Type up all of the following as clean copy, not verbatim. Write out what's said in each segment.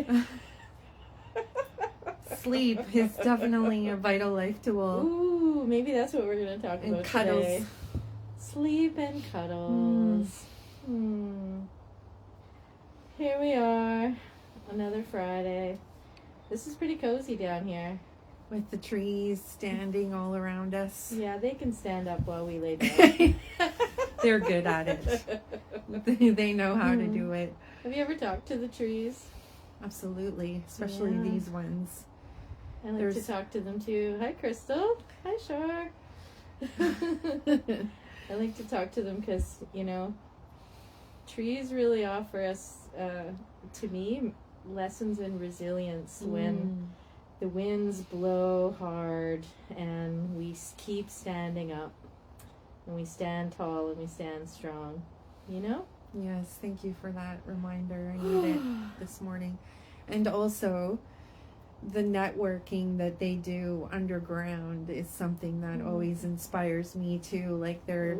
Friday. Sleep is definitely a vital life tool. Ooh, maybe that's what we're going to talk about cuddles. today. Sleep and cuddles. Here we are, another Friday. This is pretty cozy down here. With the trees standing all around us. Yeah, they can stand up while we lay down. They're good at it. They know how to do it. Have you ever talked to the trees? Absolutely, especially these ones. I like to talk to them too. Hi, Crystal. Hi, Shar. I like to talk to them because, you know, trees really offer us, to me, lessons in resilience when the winds blow hard and we keep standing up and we stand tall and we stand strong, you know? Yes, thank you for that reminder. I need it this morning. And also, the networking that they do underground is something that always inspires me too, like their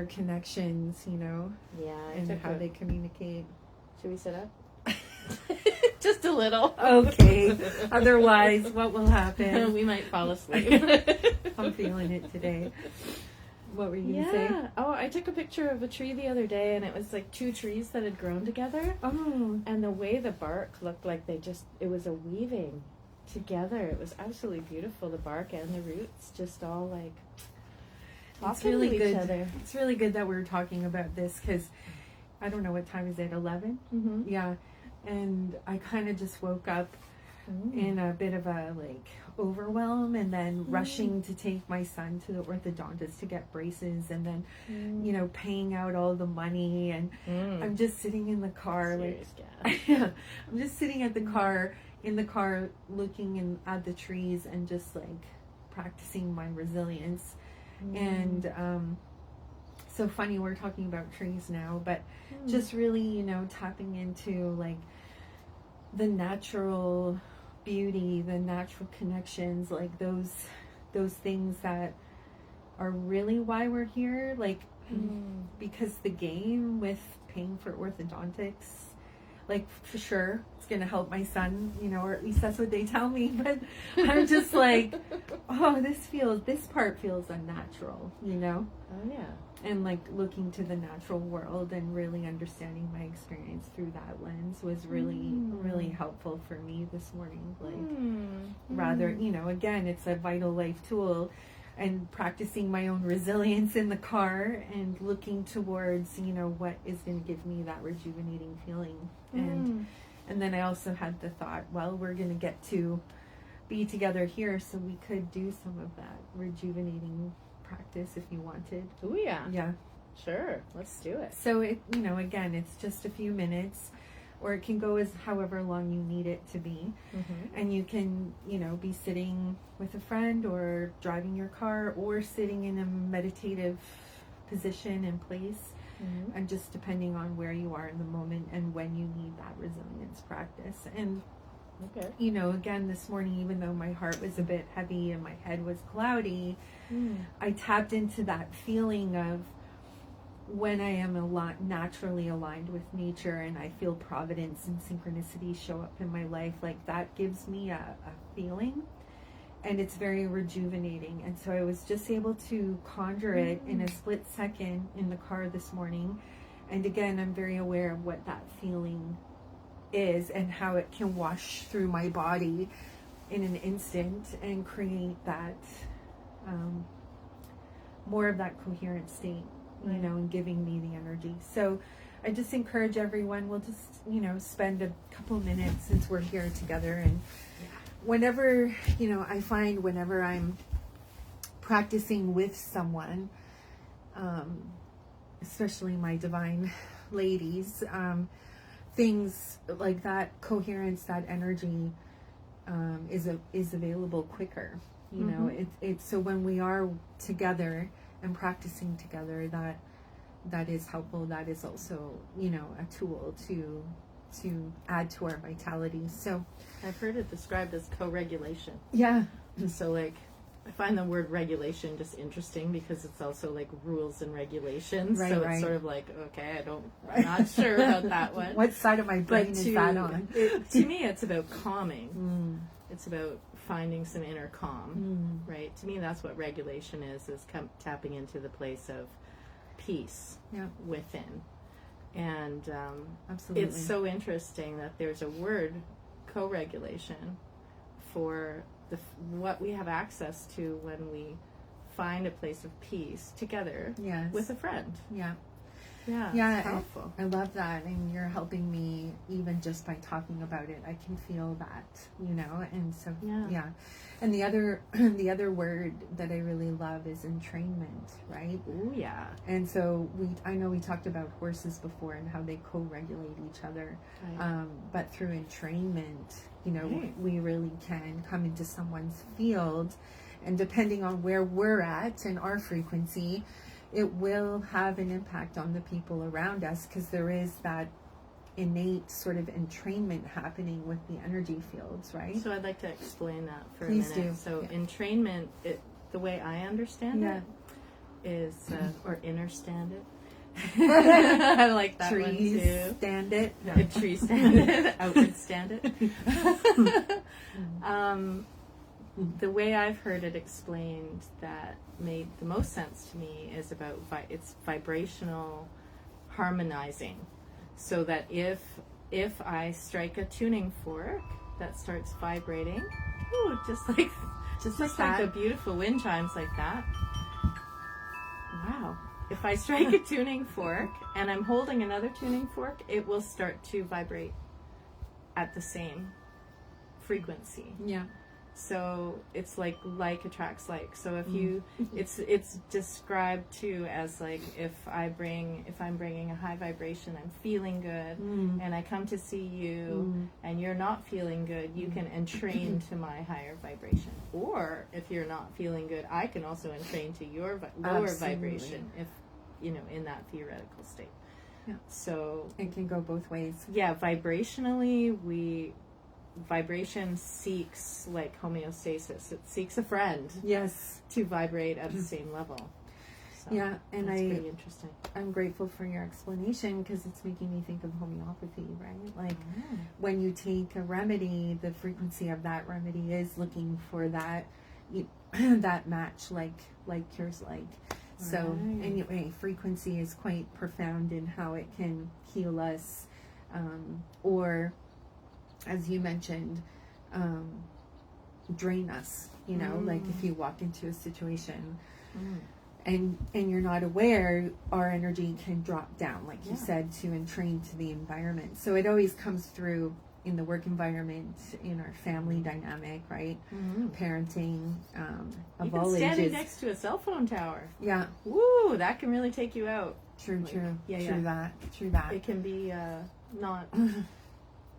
connections, you know, and how they communicate. Should we sit up? Just a little. Okay. Otherwise, what will happen? We might fall asleep. I'm feeling it today. What were you going to say? Oh, I took a picture of a tree the other day, and it was like two trees that had grown together. Oh. And the way the bark looked like it was a weaving together. It was absolutely beautiful. The bark and the roots just all like talking to each other. It's really good that we're talking about this because I don't know what time is it, 11? Mm-hmm. Yeah. And I kind of just woke up in a bit of a like overwhelm and then rushing to take my son to the orthodontist to get braces and then you know, paying out all the money and I'm just sitting in the car I'm just sitting in the car looking at the trees and just like practicing my resilience and so funny we're talking about trees now, but just really, you know, tapping into like the natural beauty, the natural connections, like those things that are really why we're here, like because the game with paying for orthodontics, like for sure it's gonna help my son, you know, or at least that's what they tell me, but I'm just like, oh, this part feels unnatural, you know. Oh yeah. And like looking to the natural world and really understanding my experience through that lens was really, really helpful for me this morning. Like rather, you know, again, it's a vital life tool and practicing my own resilience in the car and looking towards, you know, what is going to give me that rejuvenating feeling. And then I also had the thought, well, we're going to get to be together here so we could do some of that rejuvenating practice if you wanted. Oh yeah. Yeah. Sure. Let's do it. So it, you know, again, it's just a few minutes or it can go as however long you need it to be. And you can, you know, be sitting with a friend or driving your car or sitting in a meditative position and place and just depending on where you are in the moment and when you need that resilience practice. And you know, again, this morning, even though my heart was a bit heavy and my head was cloudy, I tapped into that feeling of when I am naturally aligned with nature and I feel providence and synchronicity show up in my life, like that gives me a feeling and it's very rejuvenating. And so I was just able to conjure it in a split second in the car this morning. And again, I'm very aware of what that feeling is and how it can wash through my body in an instant and create that more of that coherent state, you know, and giving me the energy. So I just encourage everyone, we'll just, you know, spend a couple minutes since we're here together. And whenever, you know, I find whenever I'm practicing with someone, especially my divine ladies, things like that coherence, that energy is available quicker. You know, it's so when we are together and practicing together, that is helpful. That is also, you know, a tool to add to our vitality. So I've heard it described as co-regulation. Yeah. So like I find the word regulation just interesting because it's also like rules and regulations. Right, so right. It's sort of like, okay, I'm not sure about that one. What side of my brain is that on? To me, it's about calming. It's about finding some inner calm, right? To me, that's what regulation is tapping into the place of peace within. And Absolutely. It's so interesting that there's a word, co-regulation, for what we have access to when we find a place of peace together with a friend. Yeah. Yeah, it's powerful. I love that, and you're helping me even just by talking about it. I can feel that, and so And the other word that I really love is entrainment, right? Ooh, yeah. And so I know we talked about horses before and how they co-regulate each other, right. But through entrainment, we really can come into someone's field, and depending on where we're at and our frequency, it will have an impact on the people around us, because there is that innate sort of entrainment happening with the energy fields, right? So I'd like to explain that for Please a minute. do. So entrainment, the way I understand it, is, or understand it. I like that one too. Stand it. No. Tree stand it. Outward stand it. The way I've heard it explained that made the most sense to me is about it's vibrational harmonizing, so that if I strike a tuning fork that starts vibrating, just like the beautiful wind chimes like that. Wow. If I strike a tuning fork and I'm holding another tuning fork, it will start to vibrate at the same frequency. Yeah. So it's like attracts like. So if you, it's described too as like if I'm bringing a high vibration, I'm feeling good, and I come to see you, and you're not feeling good, you can entrain to my higher vibration. Or if you're not feeling good, I can also entrain to your lower vibration. If in that theoretical state. Yeah. So it can go both ways. Yeah, vibrationally vibration seeks like homeostasis. It seeks a friend. Yes. To vibrate at the same level. So yeah, and that's pretty interesting. I'm grateful for your explanation, because it's making me think of homeopathy, right? Like when you take a remedy, the frequency of that remedy is looking for that that match, like cures like. So anyway, frequency is quite profound in how it can heal us, or as you mentioned, drain us, like if you walk into a situation and you're not aware, our energy can drop down, like you said, to entrain to the environment. So it always comes through in the work environment, in our family dynamic, right? Parenting, of even all standing ages. next to a cell phone tower. Yeah. Woo, that can really take you out. True. Yeah. True that. It can be not.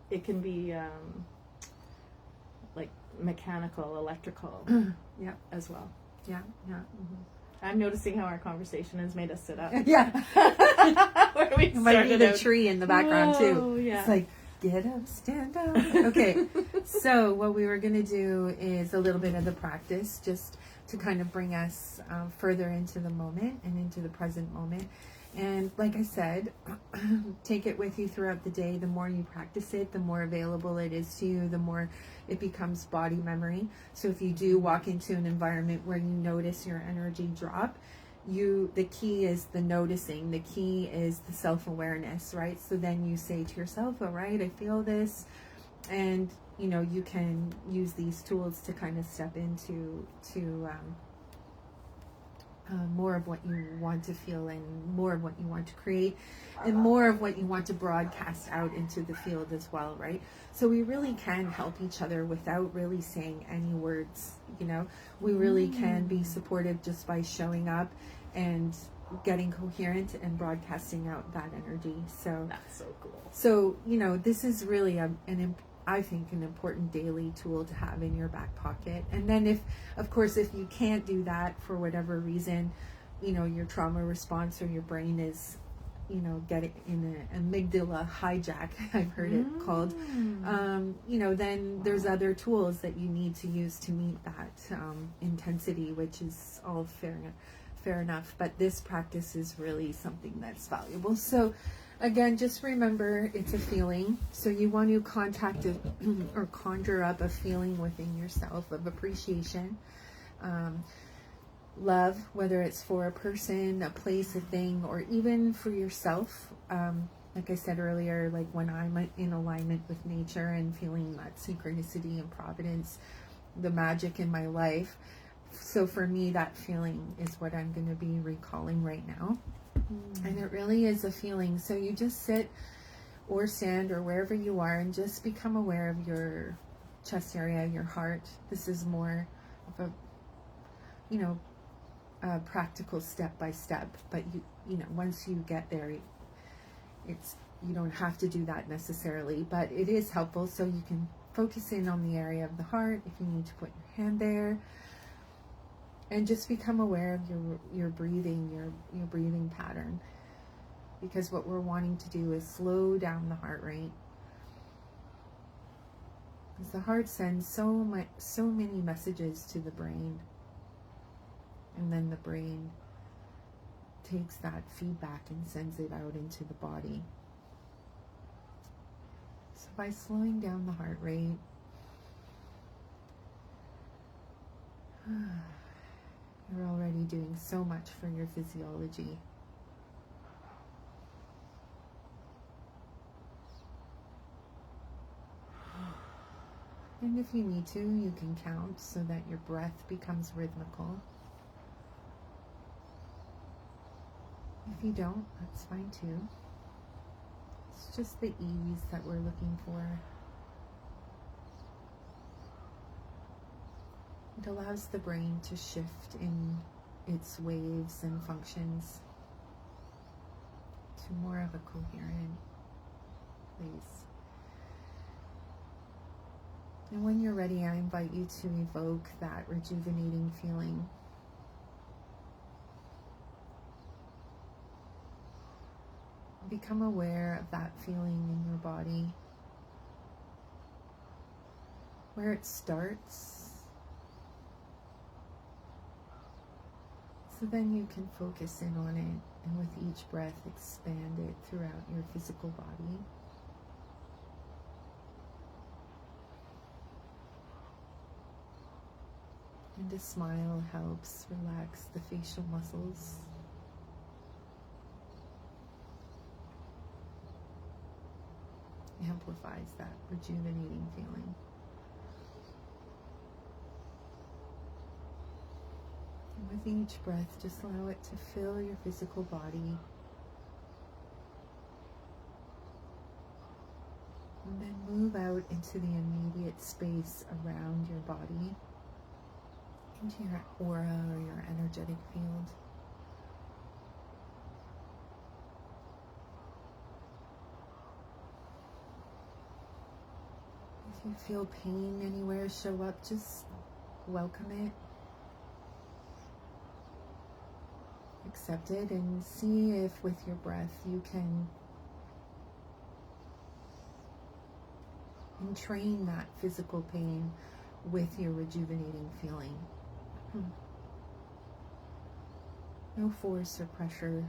It can be like mechanical, electrical, as well. Yeah. I'm noticing how our conversation has made us sit up. Yeah. Where we might be started the out. tree in the background too. Yeah. It's like, get up, stand up. Okay. So what we were going to do is a little bit of the practice, just to kind of bring us further into the moment and into the present moment. And like I said, take it with you throughout the day. The more you practice it, the more available it is to you, the more it becomes body memory. So if you do walk into an environment where you notice your energy drop, the key is the noticing. The key is the self-awareness, right? So then you say to yourself, all right, I feel this. And, you can use these tools to kind of step into more of what you want to feel, and more of what you want to create, and more of what you want to broadcast out into the field as well, right? So we really can help each other without really saying any words, we really can be supportive just by showing up and getting coherent and broadcasting out that energy. So that's so cool. So, this is really I think an important daily tool to have in your back pocket. And then if you can't do that for whatever reason, your trauma response or your brain is get it in an amygdala hijack, I've heard it called, then there's other tools that you need to use to meet that intensity, which is all fair enough. But this practice is really something that's valuable. So again, just remember it's a feeling. So you want to contact or conjure up a feeling within yourself of appreciation, love, whether it's for a person, a place, a thing, or even for yourself. Like I said earlier, like when I'm in alignment with nature and feeling that synchronicity and providence, the magic in my life. So for me, that feeling is what I'm going to be recalling right now. And it really is a feeling. So you just sit or stand or wherever you are and just become aware of your chest area, your heart. This is more of a practical step by step, but once you get there, you don't have to do that necessarily, but it is helpful. So you can focus in on the area of the heart if you need to put your hand there, and just become aware of your breathing, your breathing pattern, because what we're wanting to do is slow down the heart rate, because the heart sends so many messages to the brain. And then the brain takes that feedback and sends it out into the body. So by slowing down the heart rate, you're already doing so much for your physiology. And if you need to, you can count so that your breath becomes rhythmical. If you don't, that's fine too. It's just the ease that we're looking for. It allows the brain to shift in its waves and functions to more of a coherent place. And when you're ready, I invite you to evoke that rejuvenating feeling. Become aware of that feeling in your body, where it starts, so then you can focus in on it, and with each breath expand it throughout your physical body. And a smile helps relax the facial muscles. Amplifies that rejuvenating feeling. And with each breath, just allow it to fill your physical body. And then move out into the immediate space around your body, into your aura or your energetic field. If you feel pain anywhere show up, just welcome it. Accept it and see if with your breath you can entrain that physical pain with your rejuvenating feeling. No force or pressure.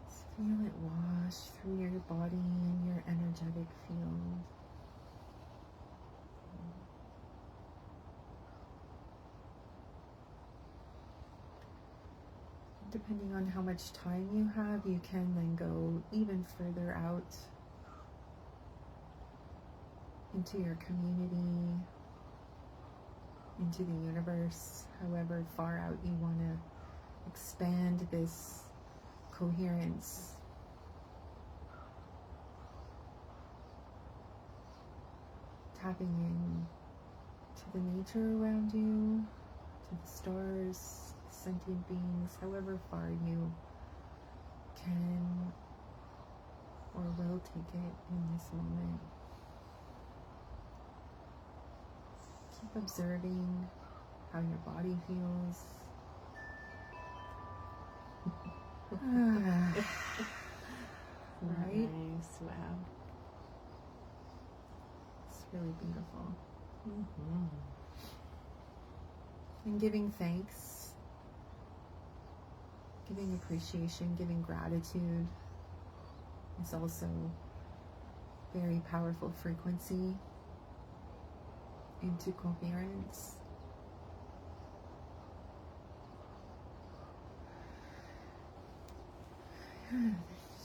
Just feel it wash through your body and your energetic field. Depending on how much time you have, you can then go even further out into your community, into the universe, however far out you want to expand this coherence. Tapping in to the nature around you, to the stars, sentient beings, however far you can or will take it in this moment. Keep observing how your body feels. Right? Nice. Wow. It's really beautiful. Mm-hmm. And giving thanks, giving appreciation, giving gratitude is also very powerful frequency into coherence.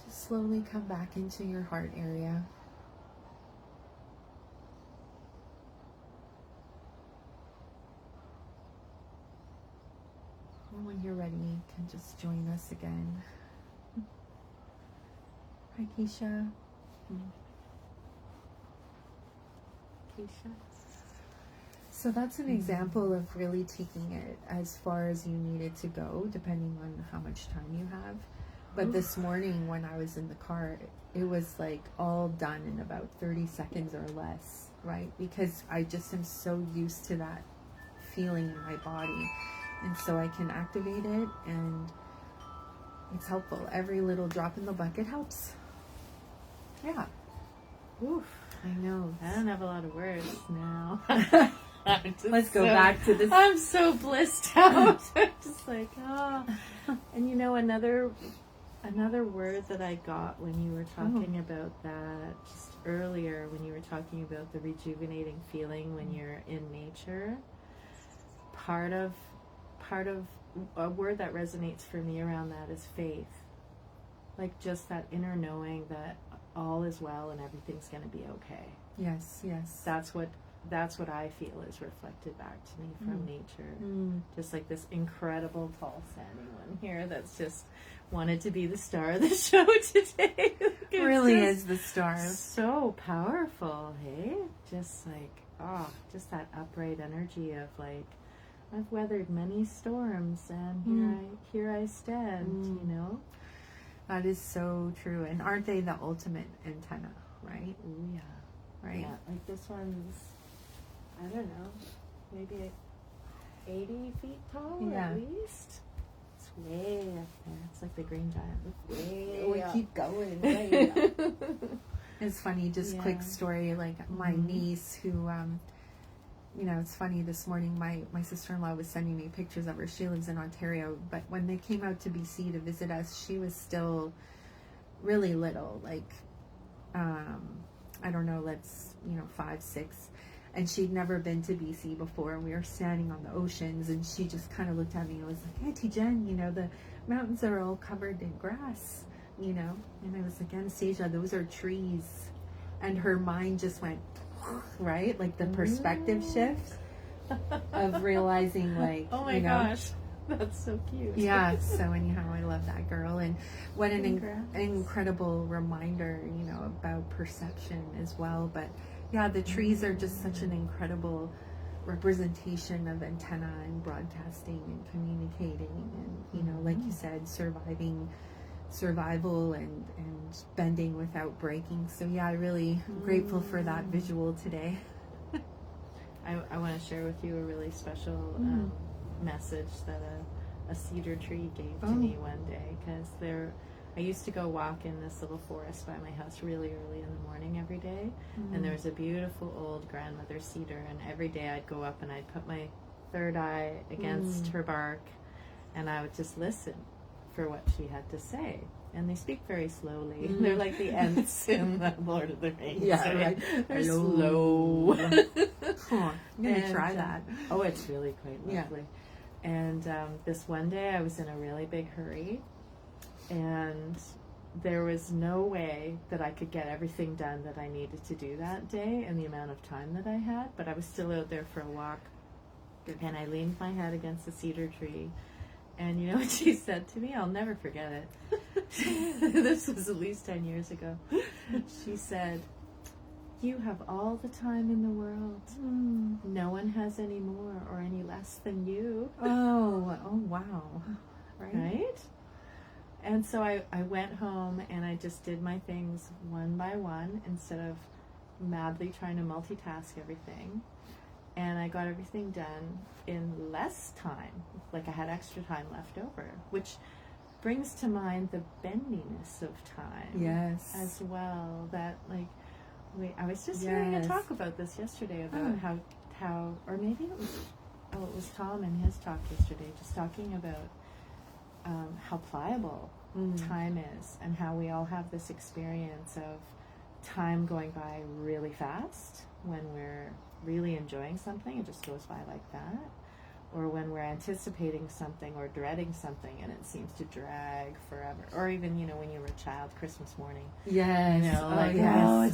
Just slowly come back into your heart area. And when you're ready, you can just join us again. Hi, Keisha. Keisha. So that's an example of really taking it as far as you need it to go, depending on how much time you have. But this morning when I was in the car, it was like all done in about 30 seconds or less, right? Because I just am so used to that feeling in my body. And so I can activate it, and it's helpful. Every little drop in the bucket helps. Yeah. Oof. I know. I don't have a lot of words now. Let's go back to this. I'm so blissed out. I'm just like, oh. And you know, another word that I got when you were talking about that just earlier, when you were talking about the rejuvenating feeling when you're in nature, part of a word that resonates for me around that is faith. Like just that inner knowing that all is well and everything's going to be okay. Yes, yes. That's what I feel is reflected back to me from nature. Just like this incredible tall standing one here that's just wanted to be the star of the show today. It really is the star. So powerful, hey? Just like, just that upright energy of like, I've weathered many storms and here I stand, you know? That is so true. And aren't they the ultimate antenna, right? Ooh, yeah. Right? Yeah, like this one's, I don't know, maybe 80 feet tall at least. It's way up there. It's like the green giant. It's way up. Keep going. Way up. It's funny, just quick story, like my niece who, you know, it's funny, this morning my sister-in-law was sending me pictures of her. She lives in Ontario, but when they came out to BC to visit us, she was still really little, like, I don't know, 5, 6, and she'd never been to BC before, and we were standing on the oceans, and she just kind of looked at me and was like, Auntie Jen, you know, the mountains are all covered in grass, you know, and I was like, Anastasia, those are trees, and her mind just went, right? Like the perspective shift of realizing, like, oh my gosh, that's so cute. Yeah. So anyhow, I love that girl, and what an incredible reminder, you know, about perception as well. But yeah, the trees are just such an incredible representation of antenna and broadcasting and communicating, and you know, like you said, survival and bending without breaking. So yeah, I really grateful for that visual today. I want to share with you a really special message that a cedar tree gave to me one day, because I used to go walk in this little forest by my house really early in the morning every day, and there was a beautiful old grandmother cedar, and every day I'd go up and I'd put my third eye against her bark, and I would just listen for what she had to say. And they speak very slowly. They're like the Ents in the Lord of the Rings. Yeah, right. They're slow. I'm going to try that. Oh, it's really quite lovely. Yeah. And this one day I was in a really big hurry, and there was no way that I could get everything done that I needed to do that day in the amount of time that I had, but I was still out there for a walk, and I leaned my head against the cedar tree. And you know what she said to me? I'll never forget it. This was at least 10 years ago. She said, "You have all the time in the world. No one has any more or any less than you." Oh wow. Right? And so I went home and I just did my things one by one instead of madly trying to multitask everything. and I got everything done in less time. Like I had extra time left over, which brings to mind the bendiness of time. Yes. As well. That like I was just hearing a talk about this yesterday about how or maybe it was Tom in his talk yesterday, just talking about how pliable time is, and how we all have this experience of time going by really fast when we're really enjoying something. It just goes by like that. Or when we're anticipating something or dreading something and it seems to drag forever. Or even, when you were a child, Christmas morning. Yes.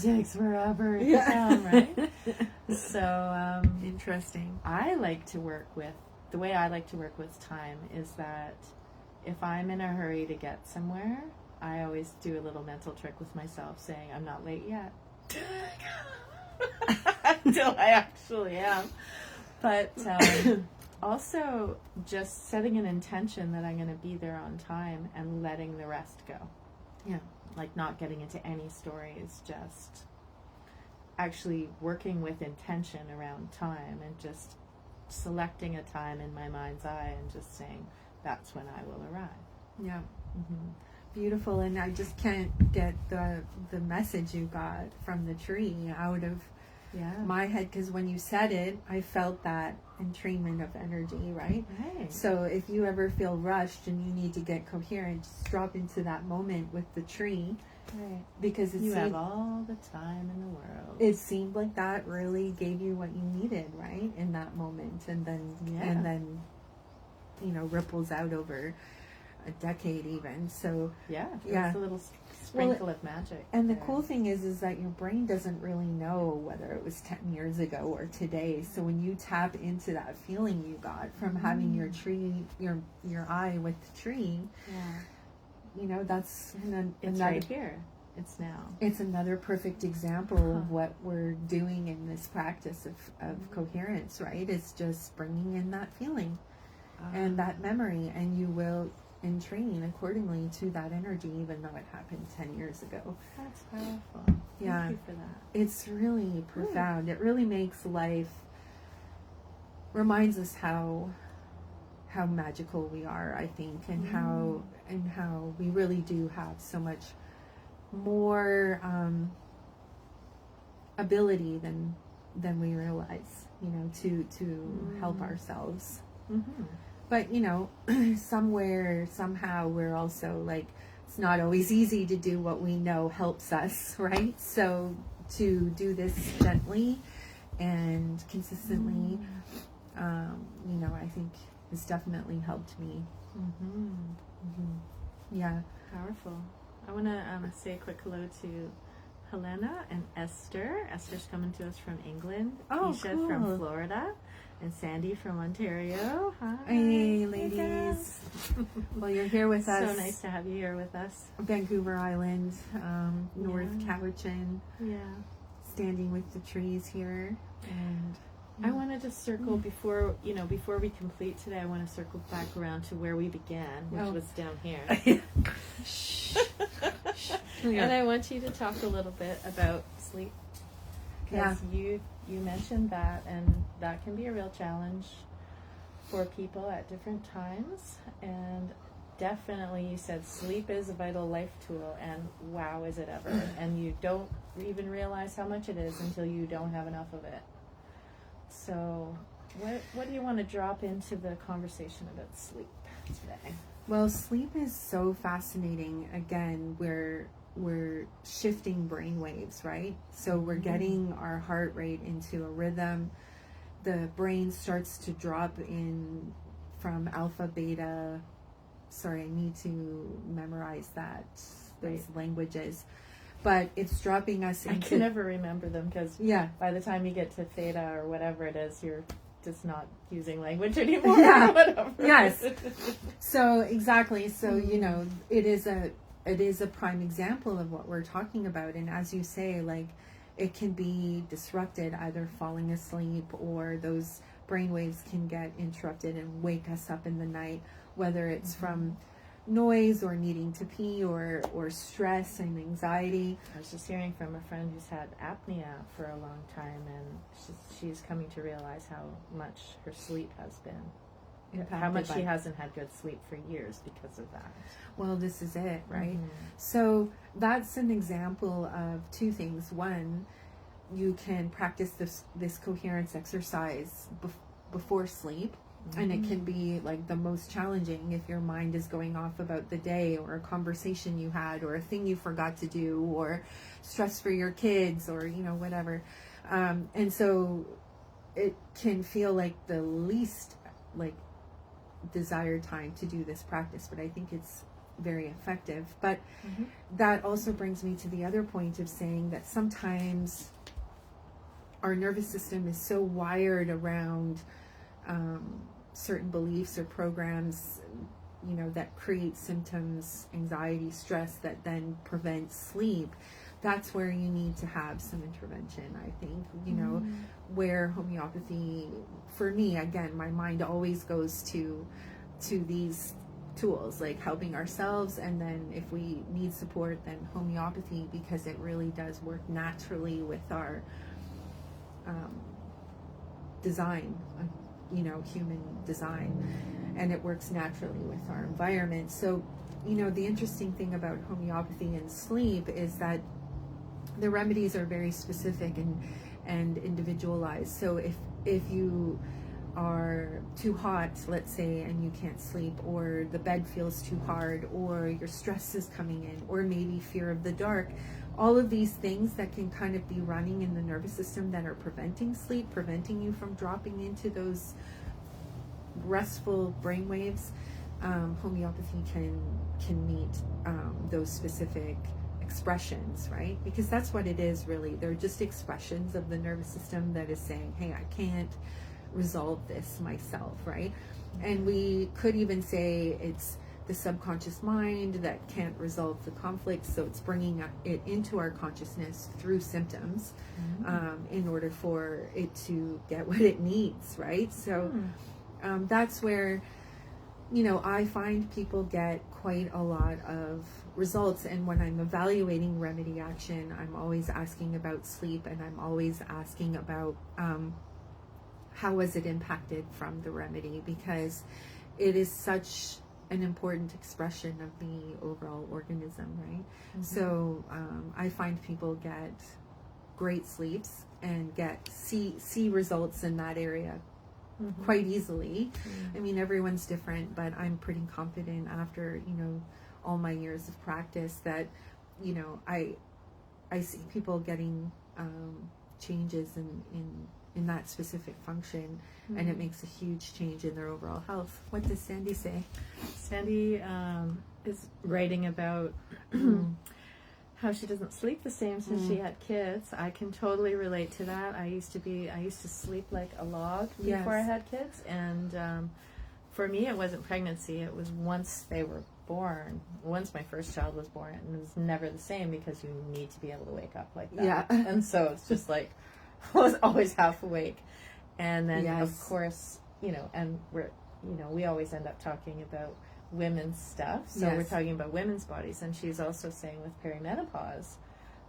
It takes forever to come, right? So, interesting. The way I like to work with time is that if I'm in a hurry to get somewhere, I always do a little mental trick with myself saying, I'm not late yet. Until I actually am. But also just setting an intention that I'm going to be there on time and letting the rest go. Yeah. Like not getting into any stories, just actually working with intention around time and just selecting a time in my mind's eye and just saying, that's when I will arrive. Yeah. Mm-hmm. Beautiful. And I just can't get the message you got from the tree out of my head, because when you said it, I felt that entrainment of energy, right? Right. So if you ever feel rushed and you need to get coherent, just drop into that moment with the tree. Right. Because you have all the time in the world. It seemed like that really gave you what you needed, right? In that moment. And then ripples out over a decade even. So it's a little sprinkle of magic. And the cool thing is that your brain doesn't really know whether it was 10 years ago or today. So when you tap into that feeling you got from having your tree, your eye with the tree, that's it's right here. It's now. It's another perfect example of what we're doing in this practice of coherence, right? It's just bringing in that feeling and that memory, and you will entrain accordingly to that energy, even though it happened 10 years ago. That's powerful. Thank you for that. It's really profound. It really makes life, reminds us how magical we are, I think, and how we really do have so much more ability than we realize, to help ourselves. Mm-hmm. But somewhere, somehow, we're also like, it's not always easy to do what we know helps us, right? So to do this gently and consistently, I think has definitely helped me. Mm-hmm. Mm-hmm. Yeah. Powerful. I want to say a quick hello to Helena and Esther. Esther's coming to us from England. Oh, Keisha cool. from Florida. And Sandy from Ontario. Hi. Hey, ladies. Well, you're here with us. So nice to have you here with us. Vancouver Island, North Cowichan. Yeah. Standing with the trees here. And I want to just circle before we complete today. I want to circle back around to where we began, which was down here. And I want you to talk a little bit about sleep. Because you mentioned that, and that can be a real challenge for people at different times. And definitely you said sleep is a vital life tool, and wow, is it ever. And you don't even realize how much it is until you don't have enough of it. So what do you want to drop into the conversation about sleep today? Well, sleep is so fascinating. Again, we're shifting brain waves, right? So we're getting our heart rate into a rhythm. The brain starts to drop in from alpha, beta. Sorry, I need to memorize those languages. But it's dropping us into... I can never remember them because by the time you get to theta or whatever it is, you're just not using language anymore or whatever. Yes. So, exactly. So, it is a prime example of what we're talking about. And as you say, like, it can be disrupted, either falling asleep or those brain waves can get interrupted and wake us up in the night, whether it's from noise or needing to pee or stress and anxiety. I was just hearing from a friend who's had apnea for a long time, and she's coming to realize how much her sleep has been impacted, how much she hasn't had good sleep for years because of that. Well, this is it, right? Mm-hmm. So that's an example of two things. One, you can practice this coherence exercise before sleep. And it can be like the most challenging if your mind is going off about the day or a conversation you had or a thing you forgot to do or stress for your kids or, you know, whatever. And so it can feel like the least like desired time to do this practice, but I think it's very effective. But that also brings me to the other point of saying that sometimes our nervous system is so wired around certain beliefs or programs, you know, that create symptoms, anxiety, stress, that then prevent sleep. That's where you need to have some intervention, I think, you know, where homeopathy, for me, again, my mind always goes to these tools, like helping ourselves, and then if we need support, then homeopathy, because it really does work naturally with our design, you know, human design, and it works naturally with our environment. So, you know, the interesting thing about homeopathy and sleep is that the remedies are very specific and individualized. So if you are too hot, let's say, and you can't sleep, or the bed feels too hard, or your stress is coming in, or maybe fear of the dark, all of these things that can kind of be running in the nervous system that are preventing sleep, preventing you from dropping into those restful brainwaves, homeopathy can meet those specific expressions, right? Because that's what it is, really. They're just expressions of the nervous system that is saying, hey, I can't resolve this myself, right? And we could even say it's the subconscious mind that can't resolve the conflict, so it's bringing it into our consciousness through symptoms in order for it to get what it needs, right? So that's where, you know, I find people get quite a lot of results. And when I'm evaluating remedy action, I'm always asking about sleep, and I'm always asking about how was it impacted from the remedy, because it is such an important expression of the overall organism, right? So I find people get great sleeps and see results in that area quite easily. I mean, everyone's different, but I'm pretty confident after, you know, all my years of practice that, you know, I see people getting changes in that specific function, and it makes a huge change in their overall health. What does Sandy say? Sandy is writing about how she doesn't sleep the same since she had kids. I can totally relate to that. I used to sleep like a log before I had kids, and for me it wasn't pregnancy, it was once they were born, once my first child was born, and it was never the same because you need to be able to wake up like that. And so it's just like I was always half awake. And then of course, you know, and we always end up talking about women's stuff, so we're talking about women's bodies. And she's also saying with perimenopause,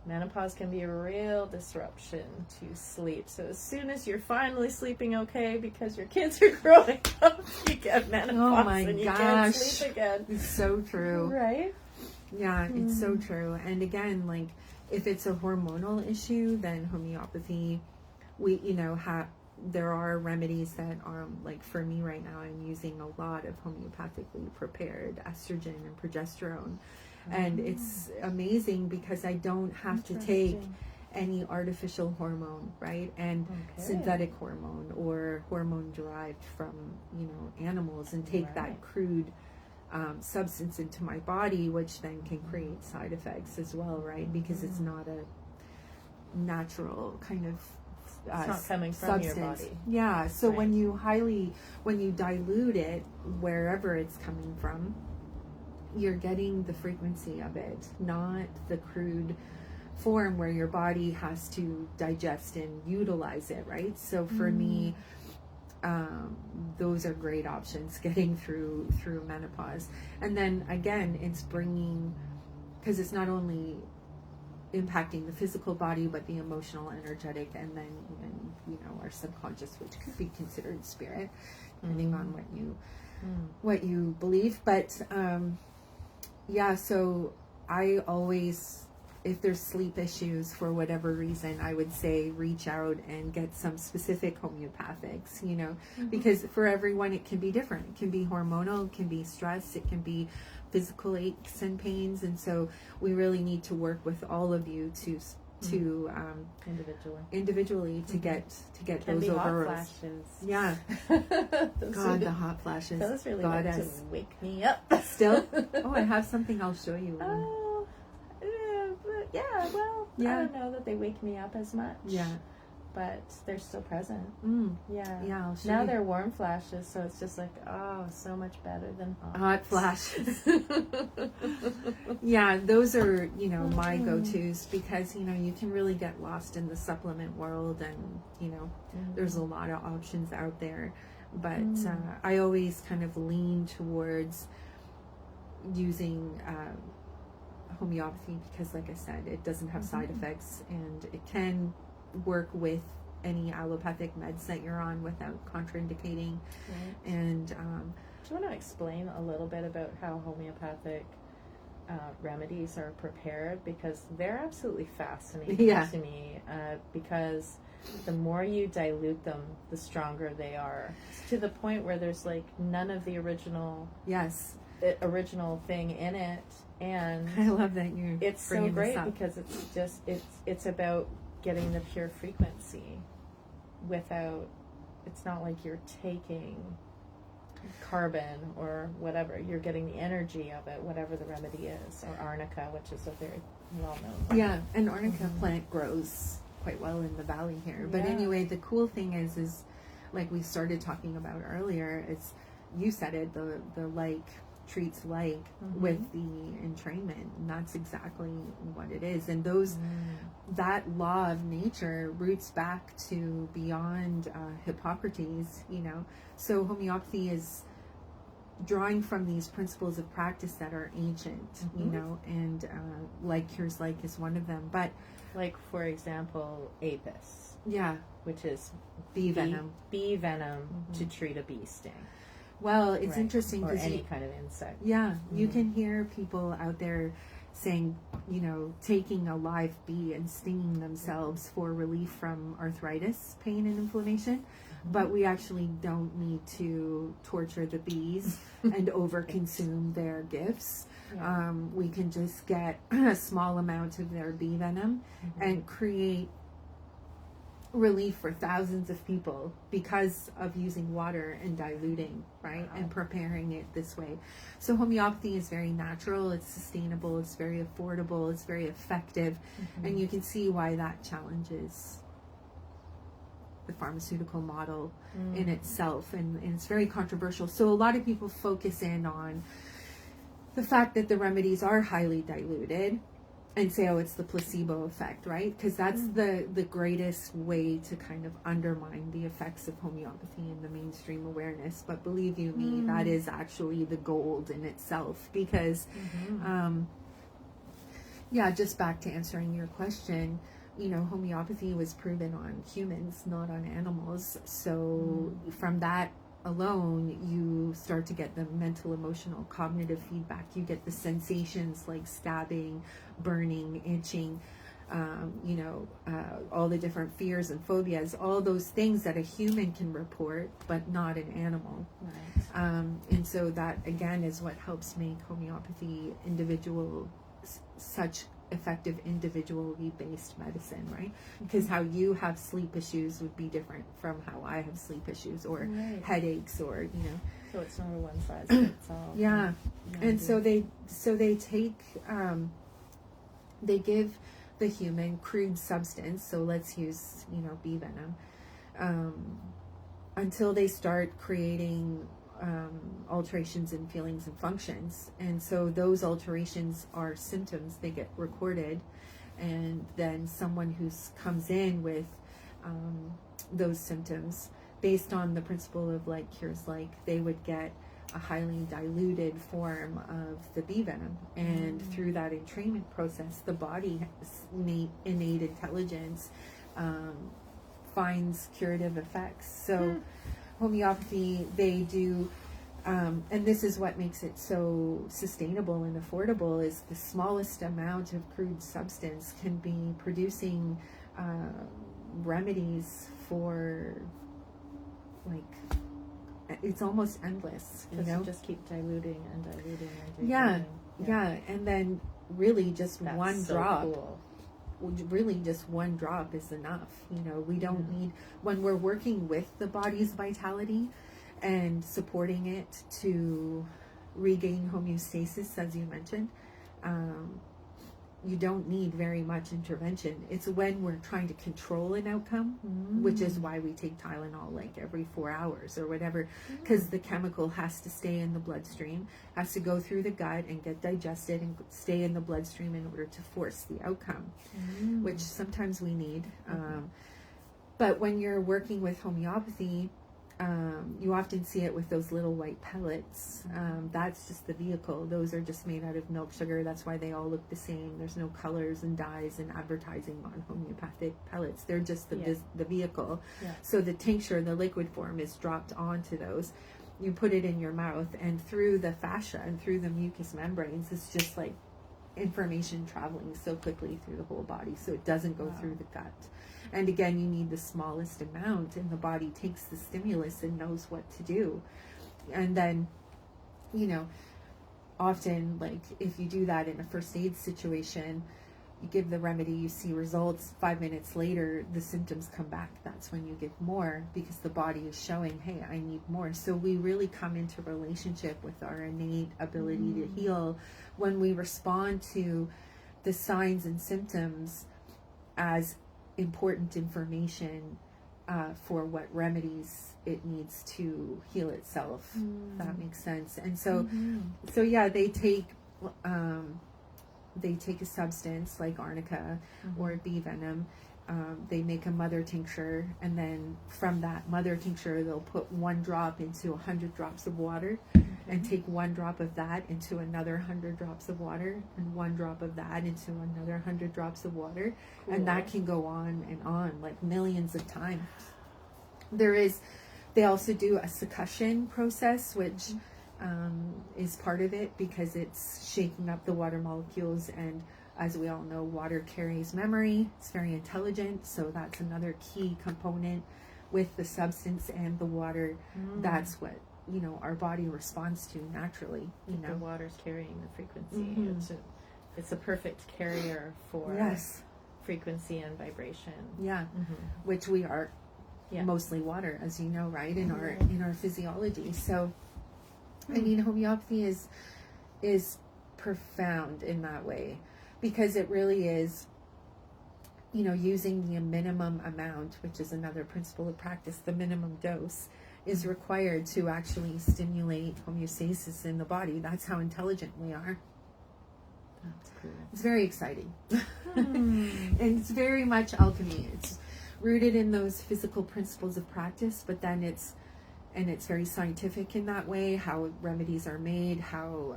menopause can be a real disruption to sleep. So as soon as you're finally sleeping okay because your kids are growing up, you get menopause and you can't sleep again. It's so true, right? Yeah, it's so true. And again, like if it's a hormonal issue, then homeopathy, there are remedies that are, like for me right now, I'm using a lot of homeopathically prepared estrogen and progesterone. And it's amazing because I don't have to take any artificial hormone, right? And synthetic hormone or hormone derived from, you know, animals, and take that crude substance into my body, which then can create side effects as well, right? Because it's not a natural kind of it's not coming from substance. Your body. Yeah. So when you dilute it wherever it's coming from, you're getting the frequency of it, not the crude form where your body has to digest and utilize it, right? So for me, those are great options getting through menopause. And then again, it's bringing, because it's not only impacting the physical body, but the emotional, energetic, and then even, you know, our subconscious, which could be considered spirit, depending on what you believe. But yeah, so I always, if there's sleep issues for whatever reason, I would say reach out and get some specific homeopathics, you know, because for everyone it can be different. It can be hormonal, it can be stress, it can be physical aches and pains, and so we really need to work with all of you to individually to get those overalls. Hot flashes. Yeah. God, the hot flashes. Those really God, like to wake me up. Still? Oh, I have something I'll show you. Oh, yeah. Well, Yeah. I don't know that they wake me up as much. Yeah. But they're still present. Yeah. Yeah, I'll show now you. They're warm flashes, so it's just like, oh, so much better than hot flashes. Yeah, those are, you know, my go-tos, because, you know, you can really get lost in the supplement world, and, you know, there's a lot of options out there. But I always kind of lean towards using homeopathy because, like I said, it doesn't have side effects, and it can work with any allopathic meds that you're on without contraindicating. Right. And do you want to explain a little bit about how homeopathic remedies are prepared? Because they're absolutely fascinating to me, because the more you dilute them, the stronger they are, to the point where there's like none of the original thing in it. And I love that you're it's so great because it's just it's about getting the pure frequency without, it's not like you're taking carbon or whatever, you're getting the energy of it, whatever the remedy is, or arnica, which is a very well-known. Yeah, an arnica plant grows quite well in the valley here. But anyway, the cool thing is like we started talking about earlier, it's, you said it, the like treats like with the entrainment, and that's exactly what it is. And those that law of nature roots back to beyond Hippocrates, you know. So homeopathy is drawing from these principles of practice that are ancient, you know, and like cures like is one of them. But like, for example, apis, which is bee venom to treat a bee sting. Well, it's interesting, or any kind of insect. Yeah, you can hear people out there saying, you know, taking a live bee and stinging themselves for relief from arthritis, pain, and inflammation. But we actually don't need to torture the bees and overconsume their gifts. We can just get a small amount of their bee venom and create relief for thousands of people because of using water and diluting, right? And preparing it this way. So homeopathy is very natural, it's sustainable, it's very affordable, it's very effective, and you can see why that challenges the pharmaceutical model in itself, and it's very controversial. So a lot of people focus in on the fact that the remedies are highly diluted and say, oh, it's the placebo effect, right? Because that's the greatest way to kind of undermine the effects of homeopathy in the mainstream awareness. But believe you me, that is actually the gold in itself. Because, just back to answering your question, you know, homeopathy was proven on humans, not on animals. So from that alone, you start to get the mental, emotional, cognitive feedback. You get the sensations like stabbing, burning, itching, all the different fears and phobias, all those things that a human can report, but not an animal. Right. And so that, again, is what helps make homeopathy such effective individually based medicine, right? Because how you have sleep issues would be different from how I have sleep issues, or headaches, or, you know. So it's not a one size fits all. And so they take they give the human crude substance, so let's use, you know, bee venom, until they start creating alterations in feelings and functions. And so those alterations are symptoms, they get recorded, and then someone who comes in with those symptoms based on the principle of like cures like, they would get a highly diluted form of the bee venom, and through that entrainment process, the body has innate intelligence finds curative effects. So homeopathy, they do, and this is what makes it so sustainable and affordable, is the smallest amount of crude substance can be producing remedies for, like, it's almost endless, you know? You just keep diluting and diluting and diluting. Yeah. And then really just that's one so drop. Cool. Really just one drop is enough. You know, we don't need, when we're working with the body's vitality and supporting it to regain homeostasis, as you mentioned, you don't need very much intervention. It's when we're trying to control an outcome, which is why we take Tylenol like every 4 hours or whatever, because the chemical has to stay in the bloodstream, has to go through the gut and get digested and stay in the bloodstream in order to force the outcome, which sometimes we need. But when you're working with homeopathy, you often see it with those little white pellets. That's just the vehicle. Those are just made out of milk sugar. That's why they all look the same. There's no colors and dyes and advertising on homeopathic pellets. They're just the vehicle. Yeah. So the tincture, the liquid form, is dropped onto those. You put it in your mouth, and through the fascia and through the mucous membranes, it's just like information traveling so quickly through the whole body, so it doesn't go through the gut. And again, you need the smallest amount, and the body takes the stimulus and knows what to do. And then, you know, often, like, if you do that in a first aid situation, you give the remedy, you see results, 5 minutes later, the symptoms come back. That's when you give more, because the body is showing, hey, I need more. So we really come into relationship with our innate ability to heal when we respond to the signs and symptoms as important information for what remedies it needs to heal itself. That makes sense. And so so yeah, they take a substance like arnica or bee venom. They make a mother tincture, and then from that mother tincture, they'll put 1 drop into 100 drops of water, and take 1 drop of that into another 100 drops of water, and 1 drop of that into another 100 drops of water. Cool. And that can go on and on, like millions of times. They also do a succussion process, which is part of it, because it's shaking up the water molecules, and as we all know, water carries memory. It's very intelligent, so that's another key component with the substance and the water. That's what, you know, our body responds to naturally. You know, the water's carrying the frequency. It's a perfect carrier for frequency and vibration. Yeah, which we are mostly water, as you know, right? In our physiology. So, I mean, homeopathy is profound in that way, because it really is, you know, using the minimum amount, which is another principle of practice. The minimum dose is required to actually stimulate homeostasis in the body. That's how intelligent we are. That's cool. It's very exciting. And it's very much alchemy. It's rooted in those physical principles of practice, but then it's very scientific in that way, how remedies are made, how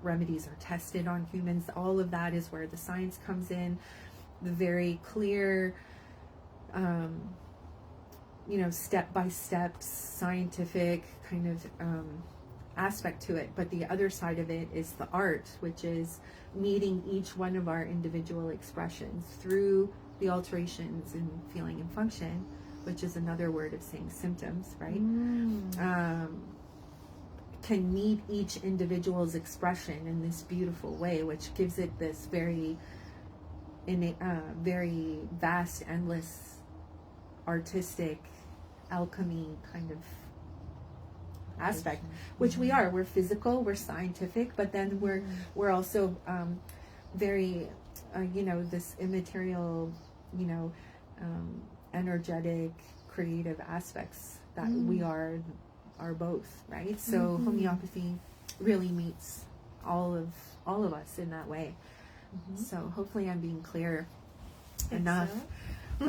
remedies are tested on humans. All of that is where the science comes in, the very clear, you know, step-by-step scientific kind of aspect to it. But the other side of it is the art, which is meeting each one of our individual expressions through the alterations in feeling and function, which is another word of saying symptoms, right? Can meet each individual's expression in this beautiful way, which gives it this very vast, endless, artistic alchemy kind of aspect, which we are. We're physical, we're scientific, but then we're also very, you know, this immaterial, you know, energetic, creative aspects that we are both, right? So homeopathy really meets all of us in that way. So hopefully I'm being clear enough. So.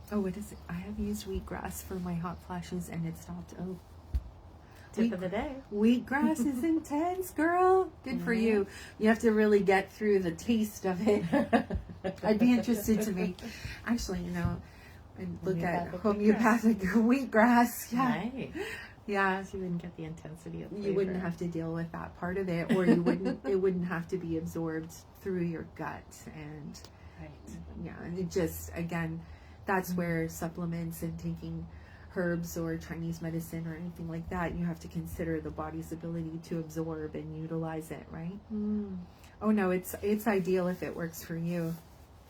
But Oh, what is it? I have used wheatgrass for my hot flashes and it stopped. Oh. Tip of the day. Wheatgrass is intense, girl. Good for you. You have to really get through the taste of it. I'd be interested to make, actually, and look at homeopathic wheatgrass. Yeah. Nice. Yeah. So you wouldn't get the intensity of flavor. You wouldn't have to deal with that part of it, or it wouldn't have to be absorbed through your gut. And yeah, and it just, again, that's where supplements and taking herbs or Chinese medicine or anything like that, you have to consider the body's ability to absorb and utilize it, right? Oh no, it's ideal if it works for you.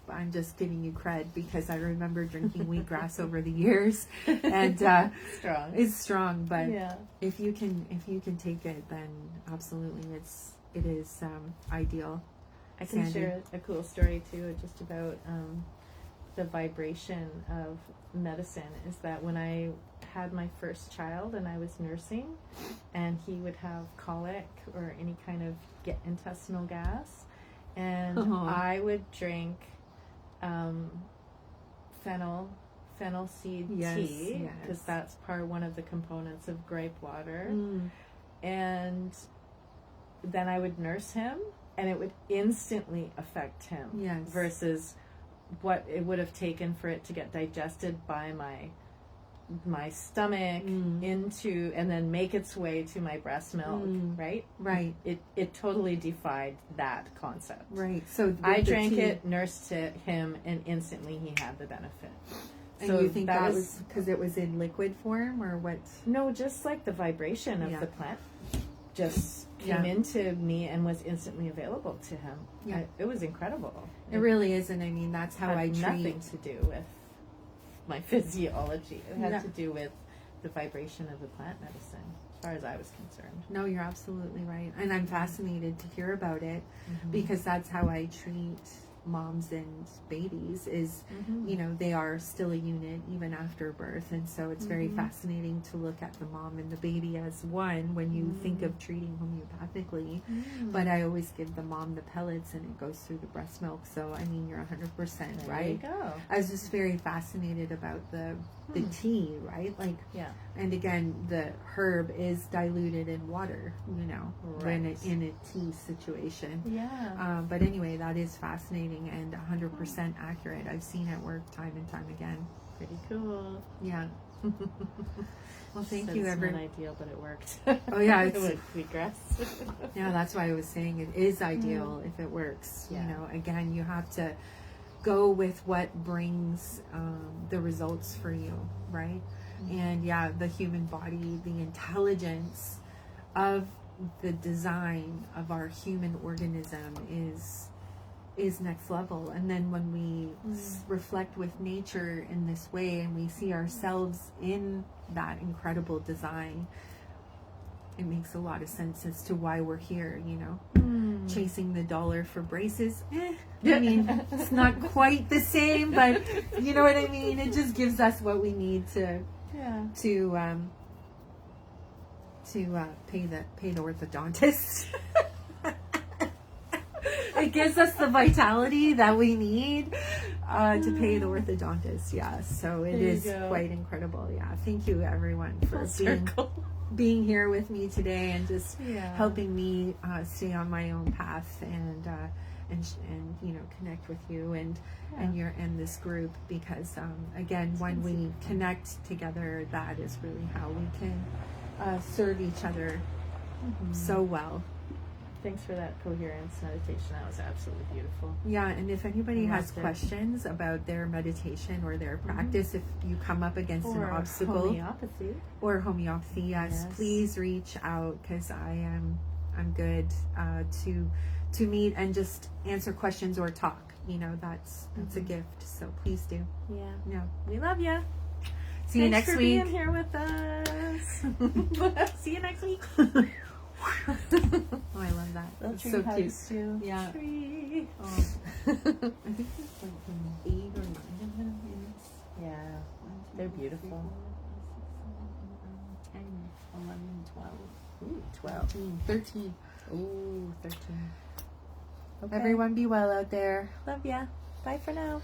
I'm just giving you cred because I remember drinking wheatgrass over the years, and it's strong. But if you can take it, then absolutely, it is ideal. I can share a cool story too, just about the vibration of medicine. Is that when I had my first child and I was nursing, and he would have colic or any kind of intestinal gas, and I would drink fennel seed tea, because that's one of the components of grape water, and then I would nurse him, and it would instantly affect him. Versus what it would have taken for it to get digested by my stomach into, and then make its way to my breast milk, right? It totally defied that concept. So I drank it, nursed him, and instantly he had the benefit. And so you think that was because it was in liquid form, or what? No, just like the vibration of the plant just came into me and was instantly available to him. It was incredible. It really is, and I mean, that's how I treat. Nothing to do with my physiology. It had to do with the vibration of the plant medicine, as far as I was concerned. No, you're absolutely right. And I'm fascinated to hear about it, because that's how I treat moms and babies is, they are still a unit even after birth. And so it's very fascinating to look at the mom and the baby as one when you think of treating homeopathically. But I always give the mom the pellets and it goes through the breast milk. So, I mean, you're 100% right. There you go. I was just very fascinated about the tea, right? Like, and again, the herb is diluted in water, when in a tea situation. But anyway, that is fascinating and 100% accurate. I've seen it work time and time again. Pretty cool. Yeah. Well, thank you, everyone. It's not ideal, but it worked. Oh yeah, it's wheatgrass. Yeah, that's why I was saying it is ideal if it works. Again, you have to go with what brings the results for you, right? And the human body, the intelligence of the design of our human organism is next level. And then when we reflect with nature in this way and we see ourselves in that incredible design, it makes a lot of sense as to why we're here, chasing the dollar for braces. I mean, it's not quite the same, but you know what I mean? It just gives us what we need to pay the orthodontist. It gives us the vitality that we need to pay the orthodontist. So it is quite incredible. Thank you, everyone, for being here with me today and just helping me stay on my own path and connect with you and this group, because again, when we connect together, that is really how we can serve each other so well. Thanks for that coherence meditation. That was absolutely beautiful. Yeah, and if anybody has questions about their meditation or their practice, if you come up against an obstacle, homeopathy, yes, please reach out, because I'm good to meet and just answer questions or talk. That's a gift. So please do. Yeah. We love you. See you next week. Thanks for being here with us. See you next week. Oh, I love that. That's so cute. Too. Yeah. Tree. I think there's like 8 or 9 of them in this. Yeah. They're beautiful. 10, 11, 12. Ooh, 12. 13. Ooh, 13. Okay. Everyone be well out there. Love ya. Bye for now.